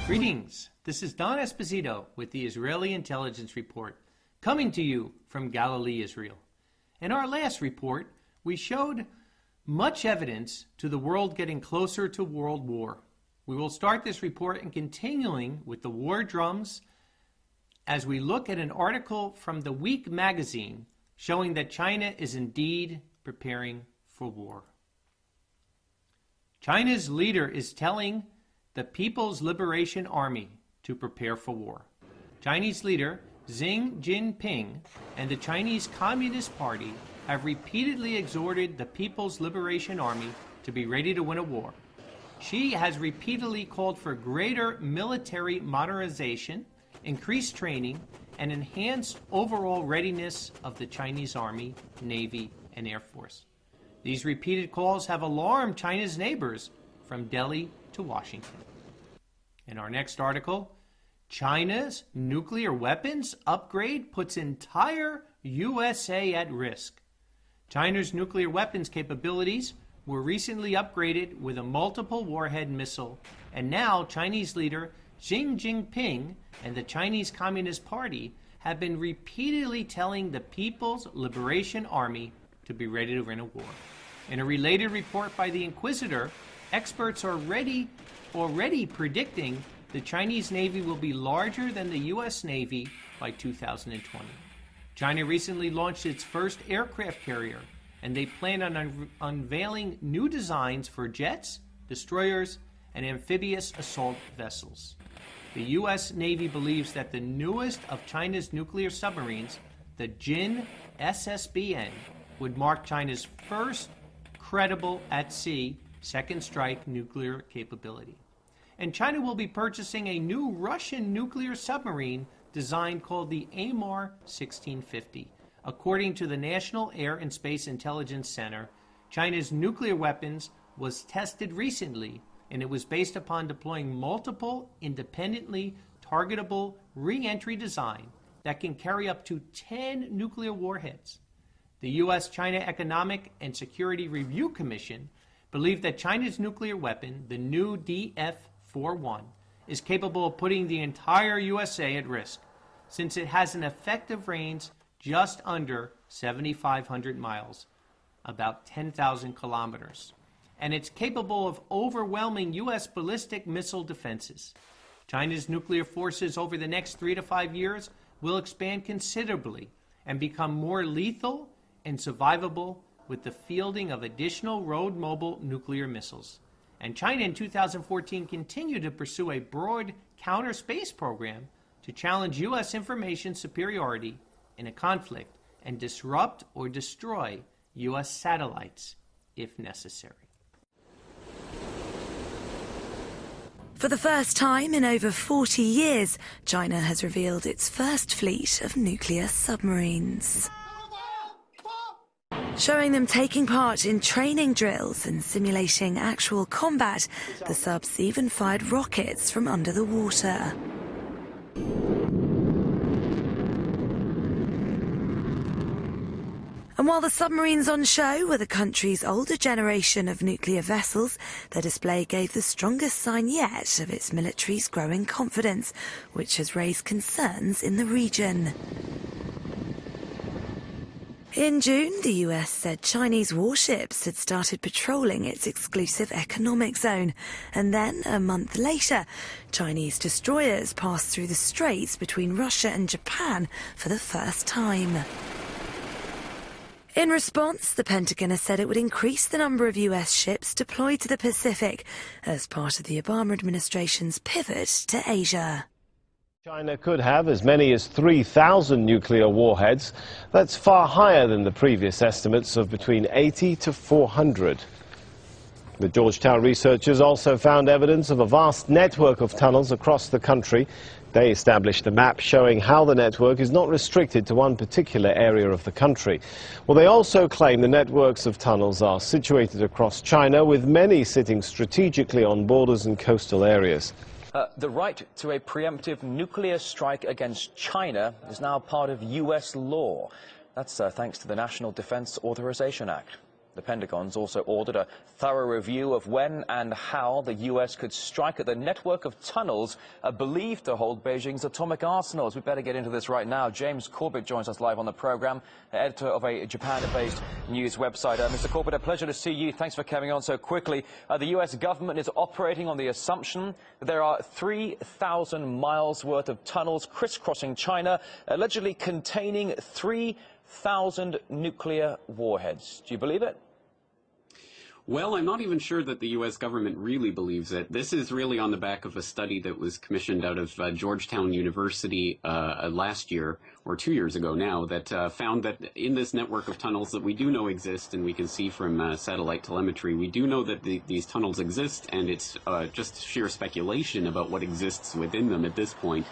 Greetings, this is Don Esposito with the Israeli Intelligence Report, coming to you from Galilee, Israel. In our last report, we showed much evidence to the world getting closer to world war. We will start this report and continuing with the war drums as we look at an article from The Week magazine showing that China is indeed preparing for war. China's leader is telling the People's Liberation Army to prepare for war. Chinese leader Xi Jinping and the Chinese Communist Party have repeatedly exhorted the People's Liberation Army to be ready to win a war. Xi has repeatedly called for greater military modernization, increased training, and enhanced overall readiness of the Chinese Army, Navy, and Air Force. These repeated calls have alarmed China's neighbors from Delhi to Washington. In our next article, China's nuclear weapons upgrade puts entire USA at risk. China's nuclear weapons capabilities were recently upgraded with a multiple warhead missile, and now Chinese leader Xi Jinping and the Chinese Communist Party have been repeatedly telling the People's Liberation Army to be ready to win a war. In a related report by the Inquisitor, experts are already predicting the Chinese Navy will be larger than the U.S. Navy by 2020. China recently launched its first aircraft carrier, and they plan on unveiling new designs for jets, destroyers, and amphibious assault vessels. The U.S. Navy believes that the newest of China's nuclear submarines, the Jin SSBN, would mark China's first credible at-sea second strike nuclear capability. And China will be purchasing a new Russian nuclear submarine design called the AMAR 1650. According to the National Air and Space Intelligence Center, China's nuclear weapons was tested recently, and it was based upon deploying multiple independently targetable re-entry design that can carry up to 10 nuclear warheads. The U.S.-China Economic and Security Review Commission believed that China's nuclear weapon, the new DF-41, is capable of putting the entire USA at risk, since it has an effective range just under 7,500 miles, about 10,000 kilometers, and it's capable of overwhelming U.S. ballistic missile defenses. China's nuclear forces over the next 3 to 5 years will expand considerably and become more lethal and survivable with the fielding of additional road-mobile nuclear missiles. And China in 2014 continued to pursue a broad counter-space program to challenge U.S. information superiority in a conflict and disrupt or destroy U.S. satellites if necessary. For the first time in over 40 years, China has revealed its first fleet of nuclear submarines, showing them taking part in training drills and simulating actual combat. The subs even fired rockets from under the water. And while the submarines on show were the country's older generation of nuclear vessels, their display gave the strongest sign yet of its military's growing confidence, which has raised concerns in the region. In June, the US said Chinese warships had started patrolling its exclusive economic zone. And then, a month later, Chinese destroyers passed through the straits between Russia and Japan for the first time. In response, the Pentagon has said it would increase the number of US ships deployed to the Pacific as part of the Obama administration's pivot to Asia. China could have as many as 3,000 nuclear warheads. That's far higher than the previous estimates of between 80 to 400. The Georgetown researchers also found evidence of a vast network of tunnels across the country. They established a map showing how the network is not restricted to one particular area of the country. Well, they also claim the networks of tunnels are situated across China, with many sitting strategically on borders and coastal areas. The right to a preemptive nuclear strike against China is now part of U.S. law. That's thanks to the National Defense Authorization Act. The Pentagon's also ordered a thorough review of when and how the U.S. could strike at the network of tunnels believed to hold Beijing's atomic arsenals. We better get into this right now. James Corbett joins us live on the program, editor of a Japan-based news website. Mr. Corbett, a pleasure to see you. Thanks for coming on so quickly. The U.S. government is operating on the assumption that there are 3,000 miles worth of tunnels crisscrossing China, allegedly containing 3,000 nuclear warheads. Do you believe it? Well, I'm not even sure that the U.S. government really believes it. This is really on the back of a study that was commissioned out of Georgetown University last year, or 2 years ago now, that found that in this network of tunnels that we do know exist, and we can see from satellite telemetry, we do know that these tunnels exist, and it's just sheer speculation about what exists within them at this point.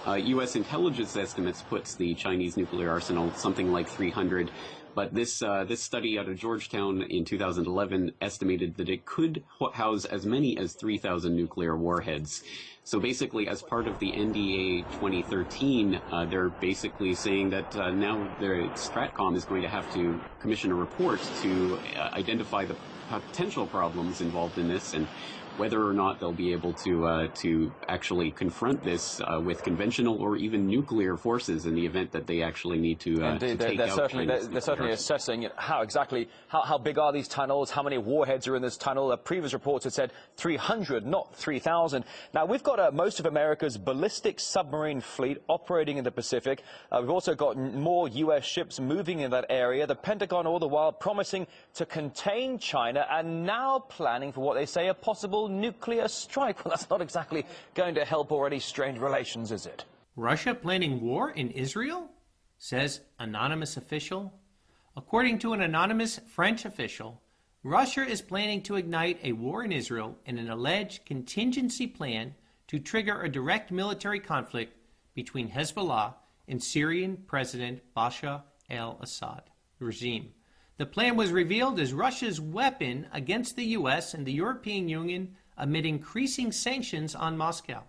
U.S. intelligence estimates puts the Chinese nuclear arsenal something like 300. But this study out of Georgetown in 2011 estimated that it could house as many as 3,000 nuclear warheads. So basically, as part of the NDA 2013, they're basically saying that now Stratcom is going to have to commission a report to identify the potential problems involved in this and whether or not they'll be able to actually confront this with conventional or even nuclear forces in the event that they actually need to take out China's. They're certainly assessing how big are these tunnels, how many warheads are in this tunnel. Previous reports had said 300, not 3,000. Now, we've got most of America's ballistic submarine fleet operating in the Pacific. We've also got more U.S. ships moving in that area. The Pentagon all the while promising to contain China and now planning for what they say a possible nuclear strike. Well, that's not exactly going to help already strained relations, is it? Russia planning war in Israel? Says anonymous official. According to an anonymous French official, Russia is planning to ignite a war in Israel in an alleged contingency plan to trigger a direct military conflict between Hezbollah and Syrian President Bashar al-Assad regime. The plan was revealed as Russia's weapon against the U.S. and the European Union amid increasing sanctions on Moscow.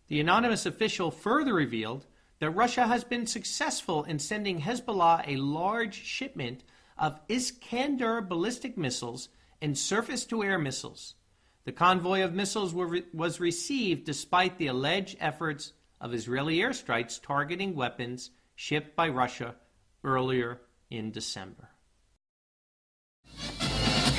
The anonymous official further revealed that Russia has been successful in sending Hezbollah a large shipment of Iskander ballistic missiles and surface-to-air missiles. The convoy of missiles was received despite the alleged efforts of Israeli airstrikes targeting weapons shipped by Russia earlier in December.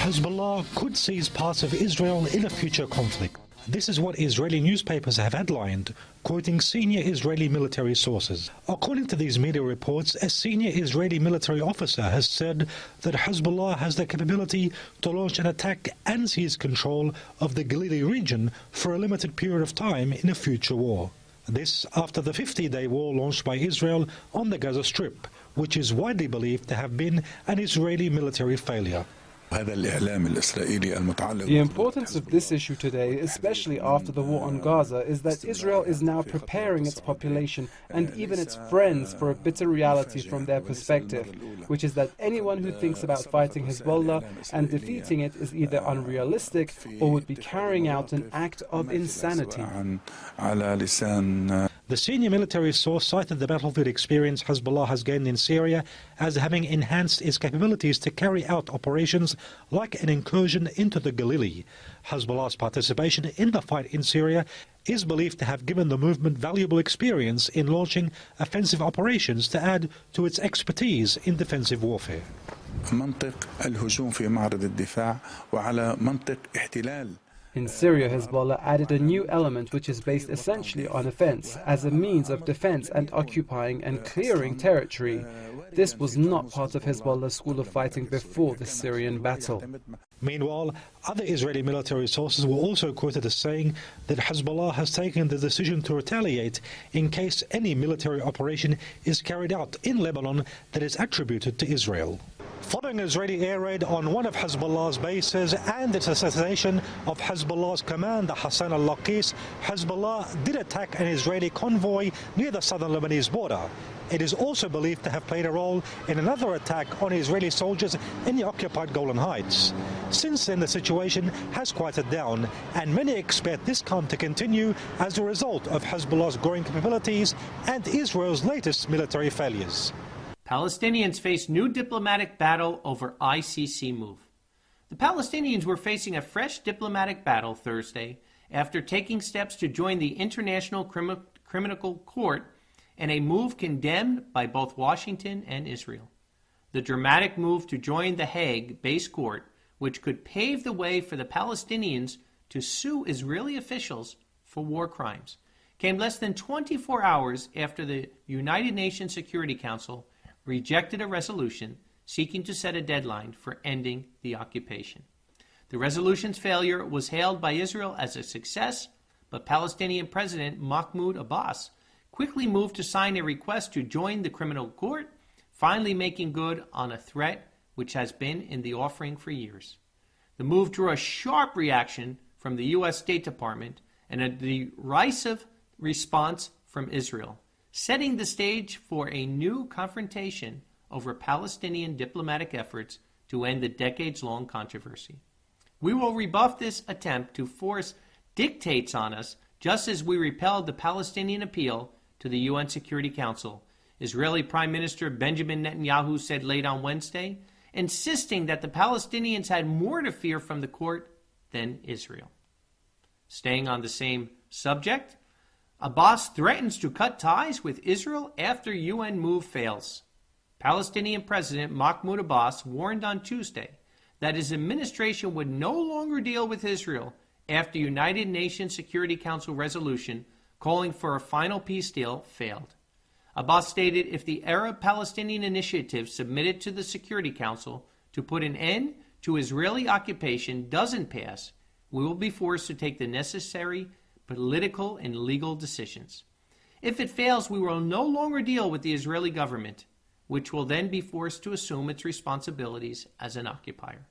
Hezbollah could seize parts of Israel in a future conflict. This is what Israeli newspapers have headlined, quoting senior Israeli military sources. According to these media reports, a senior Israeli military officer has said that Hezbollah has the capability to launch an attack and seize control of the Galilee region for a limited period of time in a future war. This after the 50-day war launched by Israel on the Gaza Strip, which is widely believed to have been an Israeli military failure. The importance of this issue today, especially after the war on Gaza, is that Israel is now preparing its population and even its friends for a bitter reality from their perspective, which is that anyone who thinks about fighting Hezbollah and defeating it is either unrealistic or would be carrying out an act of insanity. The senior military source cited the battlefield experience Hezbollah has gained in Syria as having enhanced its capabilities to carry out operations like an incursion into the Galilee. Hezbollah's participation in the fight in Syria is believed to have given the movement valuable experience in launching offensive operations to add to its expertise in defensive warfare. In Syria, Hezbollah added a new element which is based essentially on offense, as a means of defense and occupying and clearing territory. This was not part of Hezbollah's school of fighting before the Syrian battle. Meanwhile, other Israeli military sources were also quoted as saying that Hezbollah has taken the decision to retaliate in case any military operation is carried out in Lebanon that is attributed to Israel. Following an Israeli air raid on one of Hezbollah's bases and its assassination of Hezbollah's commander Hassan al-Laqis, Hezbollah did attack an Israeli convoy near the southern Lebanese border. It is also believed to have played a role in another attack on Israeli soldiers in the occupied Golan Heights. Since then, the situation has quieted down, and many expect this calm to continue as a result of Hezbollah's growing capabilities and Israel's latest military failures. Palestinians face new diplomatic battle over ICC move. The Palestinians were facing a fresh diplomatic battle Thursday after taking steps to join the International Criminal Court in a move condemned by both Washington and Israel. The dramatic move to join the Hague-based court, which could pave the way for the Palestinians to sue Israeli officials for war crimes, came less than 24 hours after the United Nations Security Council rejected a resolution seeking to set a deadline for ending the occupation. The resolution's failure was hailed by Israel as a success, but Palestinian President Mahmoud Abbas quickly moved to sign a request to join the criminal court, finally making good on a threat which has been in the offing for years. The move drew a sharp reaction from the U.S. State Department and a derisive response from Israel, setting the stage for a new confrontation over Palestinian diplomatic efforts to end the decades-long controversy. We will rebuff this attempt to force dictates on us, just as we repelled the Palestinian appeal to the UN Security Council, Israeli Prime Minister Benjamin Netanyahu said late on Wednesday, insisting that the Palestinians had more to fear from the court than Israel. Staying on the same subject, Abbas threatens to cut ties with Israel after UN move fails. Palestinian President Mahmoud Abbas warned on Tuesday that his administration would no longer deal with Israel after United Nations Security Council resolution calling for a final peace deal failed. Abbas stated if the Arab-Palestinian initiative submitted to the Security Council to put an end to Israeli occupation doesn't pass, we will be forced to take the necessary political and legal decisions. If it fails, we will no longer deal with the Israeli government, which will then be forced to assume its responsibilities as an occupier.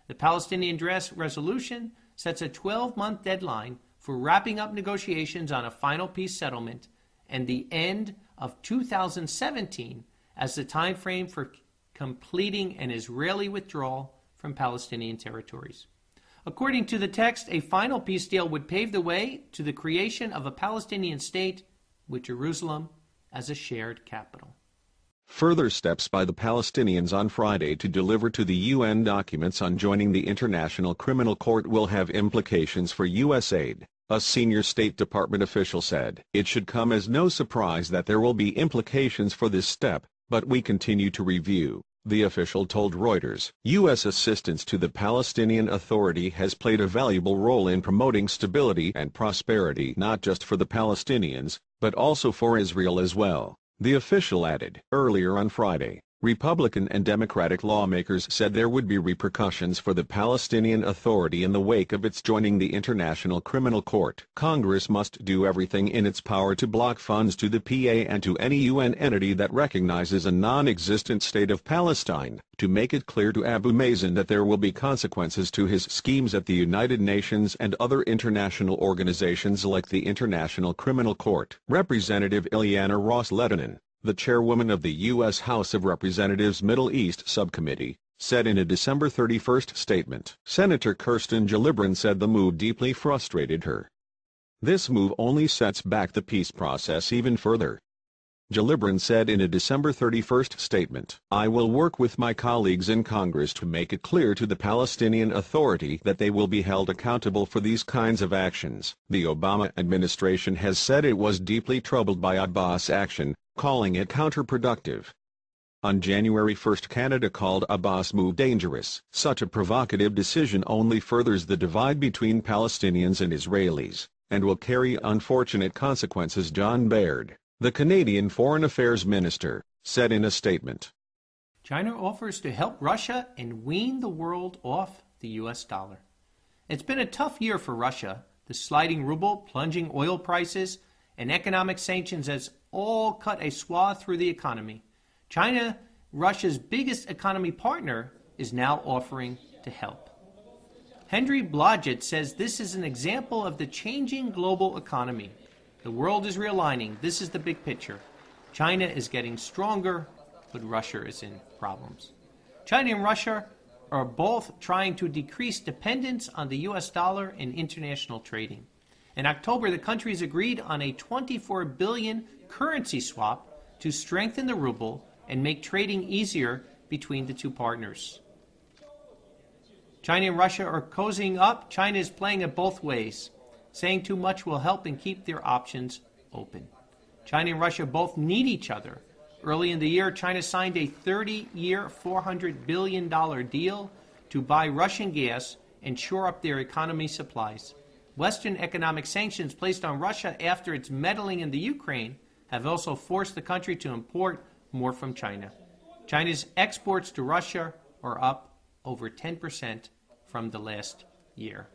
The Palestinian draft resolution sets a 12-month deadline for wrapping up negotiations on a final peace settlement and the end of 2017 as the time frame for completing an Israeli withdrawal from Palestinian territories. According to the text, a final peace deal would pave the way to the creation of a Palestinian state with Jerusalem as a shared capital. Further steps by the Palestinians on Friday to deliver to the UN documents on joining the International Criminal Court will have implications for U.S. aid, a senior State Department official said. It should come as no surprise that there will be implications for this step, but we continue to review, the official told Reuters. U.S. assistance to the Palestinian Authority has played a valuable role in promoting stability and prosperity not just for the Palestinians, but also for Israel as well, the official added. Earlier on Friday, Republican and Democratic lawmakers said there would be repercussions for the Palestinian Authority in the wake of its joining the International Criminal Court. Congress must do everything in its power to block funds to the PA and to any UN entity that recognizes a non-existent state of Palestine, to make it clear to Abu Mazen that there will be consequences to his schemes at the United Nations and other international organizations like the International Criminal Court. Representative Ileana Ros-Lehtinen, the chairwoman of the U.S. House of Representatives Middle East Subcommittee, said in a December 31 statement. Senator Kirsten Gillibrand said the move deeply frustrated her. This move only sets back the peace process even further. Gillibrand said in a December 31 statement, "I will work with my colleagues in Congress to make it clear to the Palestinian Authority that they will be held accountable for these kinds of actions." The Obama administration has said it was deeply troubled by Abbas' action, calling it counterproductive. On January 1, Canada called Abbas' move dangerous. Such a provocative decision only furthers the divide between Palestinians and Israelis, and will carry unfortunate consequences, John Baird, the Canadian Foreign Affairs Minister, said in a statement. China offers to help Russia and wean the world off the U.S. dollar. It's been a tough year for Russia. The sliding ruble, plunging oil prices, and economic sanctions has all cut a swath through the economy. China, Russia's biggest economy partner, is now offering to help. Henry Blodgett says this is an example of the changing global economy. The world is realigning. This is the big picture. China is getting stronger, but Russia is in problems. China and Russia are both trying to decrease dependence on the U.S. dollar in international trading. In October, the countries agreed on a $24 billion currency swap to strengthen the ruble and make trading easier between the two partners. China and Russia are cozying up. China is playing it both ways. Saying too much will help and keep their options open. China and Russia both need each other. Early in the year, China signed a 30-year, $400 billion deal to buy Russian gas and shore up their economy supplies. Western economic sanctions placed on Russia after its meddling in the Ukraine have also forced the country to import more from China. China's exports to Russia are up over 10% from the last year.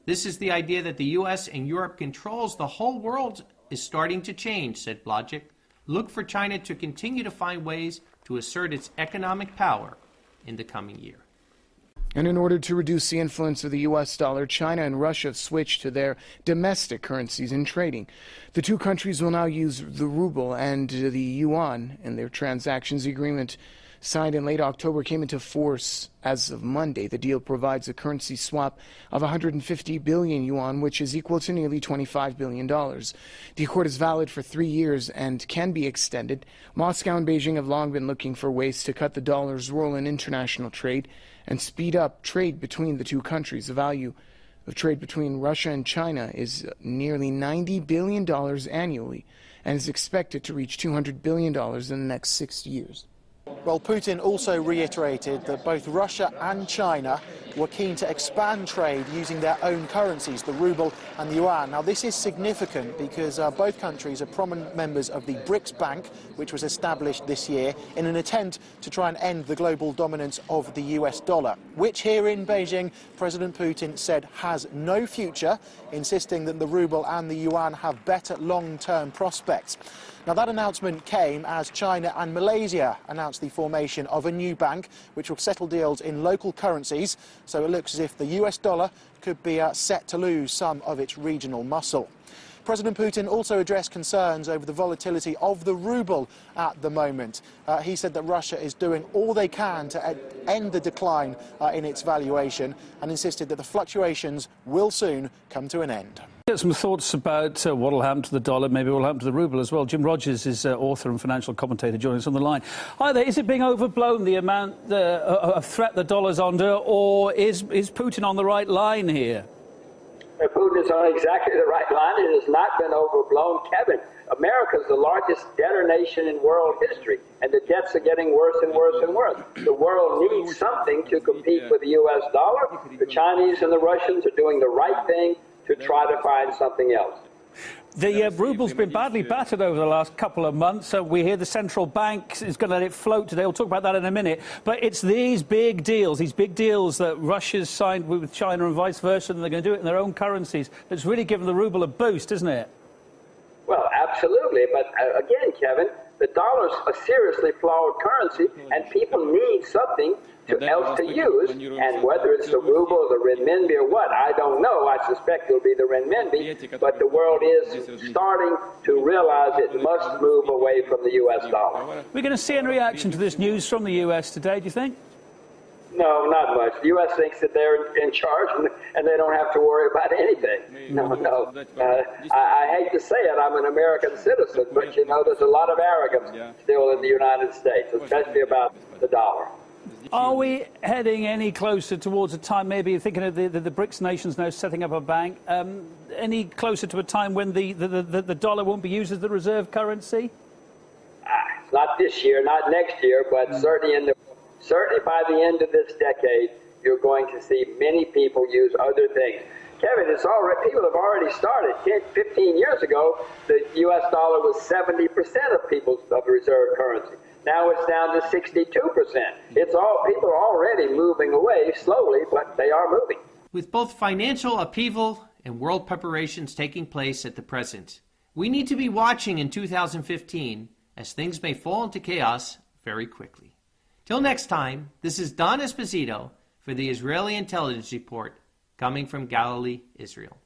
This is the idea that the U.S. and Europe controls the whole world is starting to change, said Blodgett. Look for China to continue to find ways to assert its economic power in the coming year. And in order to reduce the influence of the U.S. dollar, China and Russia have switched to their domestic currencies in trading. The two countries will now use the ruble and the yuan in their transactions. The agreement signed in late October came into force as of Monday. The deal provides a currency swap of 150 billion yuan, which is equal to nearly $25 billion. The accord is valid for 3 years and can be extended. Moscow and Beijing have long been looking for ways to cut the dollar's role in international trade and speed up trade between the two countries. The value of trade between Russia and China is nearly $90 billion annually and is expected to reach $200 billion in the next 6 years. Well, Putin also reiterated that both Russia and China were keen to expand trade using their own currencies, the ruble and the yuan. Now, this is significant because both countries are prominent members of the BRICS Bank, which was established this year in an attempt to try and end the global dominance of the US dollar, which here in Beijing, President Putin said has no future, insisting that the ruble and the yuan have better long-term prospects. Now, that announcement came as China and Malaysia announced the formation of a new bank which will settle deals in local currencies, so it looks as if the US dollar could be set to lose some of its regional muscle. President Putin also addressed concerns over the volatility of the ruble at the moment. He said that Russia is doing all they can to end the decline in its valuation and insisted that the fluctuations will soon come to an end. Get some thoughts about what will happen to the dollar, maybe what will happen to the ruble as well. Jim Rogers is author and financial commentator joining us on the line. Hi there, is it being overblown, the amount of threat the dollar's under, or is Putin on the right line here? Putin is on exactly the right line. It has not been overblown. Kevin, America is the largest debtor nation in world history, and the debts are getting worse and worse and worse. The world needs something to compete with the U.S. dollar. The Chinese and the Russians are doing the right thing to try to find something else. The ruble's been badly battered over the last couple of months. We hear the central bank is going to let it float today. We'll talk about that in a minute. But it's these big deals that Russia's signed with China and vice versa, and they're going to do it in their own currencies, that's really given the ruble a boost, isn't it? Well, absolutely. But again, Kevin, the dollar's a seriously flawed currency, and people need something else to use, and whether it's the ruble or the renminbi or what, I don't know. I suspect it'll be the renminbi, but the world is starting to realize it must move away from the U.S. dollar. We're going to see a reaction to this news from the U.S. today, do you think? No, not much. The U.S. thinks that they're in charge and they don't have to worry about anything. No. I hate to say it, I'm an American citizen, but, you know, there's a lot of arrogance still in the United States, especially about the dollar. Are we heading any closer towards a time, maybe thinking of the BRICS nations now setting up a bank, any closer to a time when the dollar won't be used as the reserve currency? Not this year, not next year, but certainly by the end of this decade, you're going to see many people use other things. Kevin, people have already started. 15 years ago, the U.S. dollar was 70% of people's reserve currency. Now it's down to 62%. People are already moving away slowly, but they are moving. With both financial upheaval and world preparations taking place at the present, we need to be watching in 2015 as things may fall into chaos very quickly. Till next time, this is Don Esposito for the Israeli Intelligence Report, coming from Galilee, Israel.